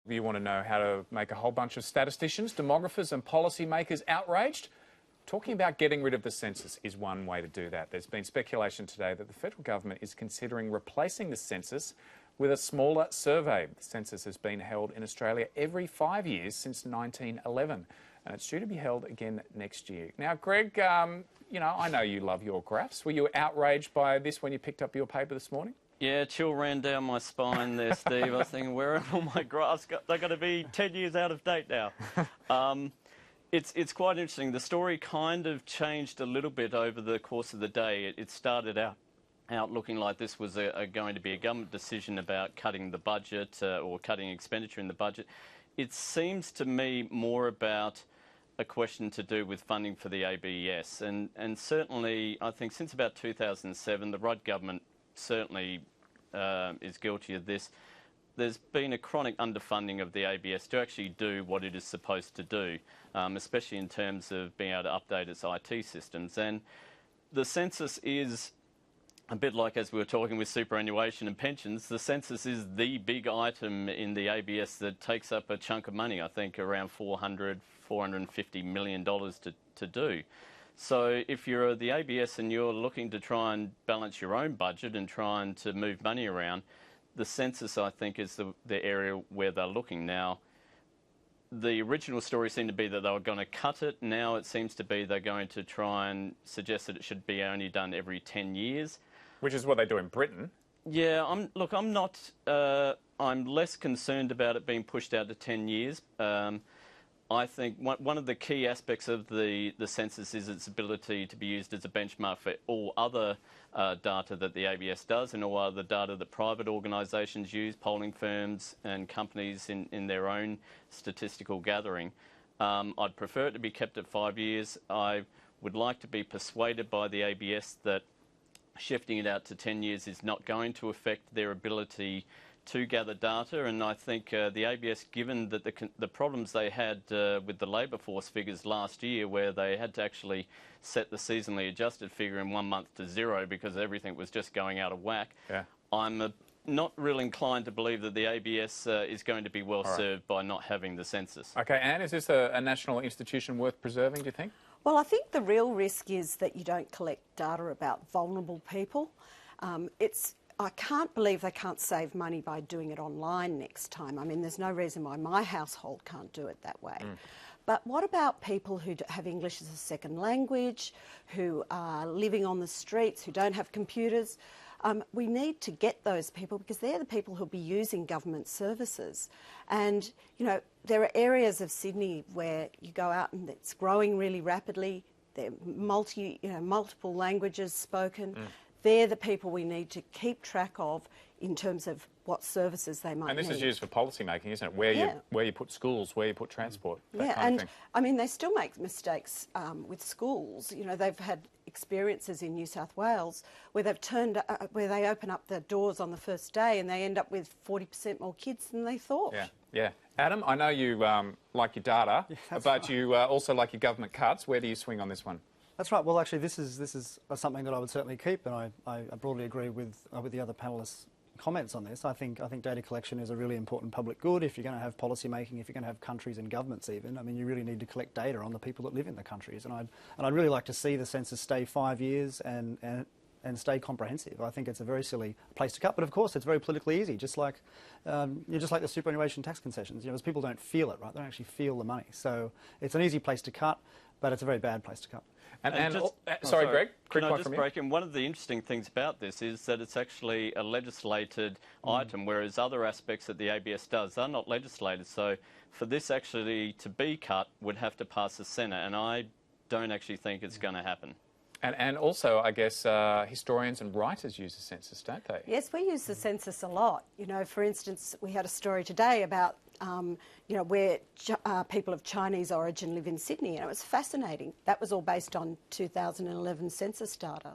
If you want to know how to make a whole bunch of statisticians, demographers and policymakers outraged, talking about getting rid of the census is one way to do that. There's been speculation today that the federal government is considering replacing the census with a smaller survey. The census has been held in Australia every 5 years since 1911, and it's due to be held again next year. Now, Greg, you know, I know you love your graphs. Were you outraged by this when you picked up your paper this morning? Yeah, chill ran down my spine there, Steve. I was thinking, where are all my graphs? They're going to be 10 years out of date now. It's quite interesting. The story kind of changed a little bit over the course of the day. It started out looking like this was going to be a government decision about cutting the budget or cutting expenditure in the budget. It seems to me more about a question to do with funding for the ABS. And certainly, I think since about 2007, the Rudd government certainly is guilty of this. There's been a chronic underfunding of the ABS to actually do what it is supposed to do, especially in terms of being able to update its IT systems. And the census is a bit like, as we were talking with superannuation and pensions, the census is the big item in the ABS that takes up a chunk of money, I think around $450 million to do. So if you're the ABS and you're looking to try and balance your own budget and trying to move money around, the census, I think, is the area where they're looking. Now, the original story seemed to be that they were going to cut it. Now it seems to be they're going to try and suggest that it should be only done every 10 years. Which is what they do in Britain. Yeah, I'm less concerned about it being pushed out to 10 years. I think one of the key aspects of the census is its ability to be used as a benchmark for all other data that the ABS does and all other data that private organisations use, polling firms and companies in their own statistical gathering. I'd prefer it to be kept at 5 years. I would like to be persuaded by the ABS that shifting it out to 10 years is not going to affect their ability to gather data, and I think the ABS, given that the problems they had with the labour force figures last year, where they had to actually set the seasonally adjusted figure in 1 month to zero because everything was just going out of whack, yeah. I'm not really inclined to believe that the ABS is going to be well served by not having the census. OK, Anne, is this a national institution worth preserving, do you think? Well, I think the real risk is that you don't collect data about vulnerable people. I can't believe they can't save money by doing it online next time. I mean, there's no reason why my household can't do it that way. But what about people who have English as a second language, who are living on the streets, who don't have computers? We need to get those people because they're the people who'll be using government services. And, you know, there are areas of Sydney where you go out and it's growing really rapidly. There are multiple languages spoken. They're the people we need to keep track of in terms of what services they might need. And this is used for policy making, isn't it? Where you put schools, where you put transport. Yeah, and I mean, they still make mistakes with schools. You know, they've had experiences in New South Wales where where they open up the doors on the first day and they end up with 40% more kids than they thought. Yeah, yeah. Adam, I know you like your data, but you also like your government cuts. Where do you swing on this one? That's right. Well, actually, this is something that I would certainly keep, and I broadly agree with the other panellists' comments on this. I think data collection is a really important public good. If you're going to have policy making, if you're going to have countries and governments, even, I mean, you really need to collect data on the people that live in the countries. And I'd really like to see the census stay 5 years and stay comprehensive. I think it's a very silly place to cut, but of course it's very politically easy. Just like the superannuation tax concessions. You know, as people don't feel it, right? They don't actually feel the money. So it's an easy place to cut, but it's a very bad place to cut. Sorry, Greg, can I just break in? One of the interesting things about this is that it's actually a legislated item, whereas other aspects that the ABS does are not legislated. So for this actually to be cut would have to pass the Senate, and I don't actually think it's going to happen. And also, I guess, historians and writers use the census, don't they? Yes, we use the census a lot. You know, for instance, we had a story today about, you know, where people of Chinese origin live in Sydney, and it was fascinating. That was all based on 2011 census data.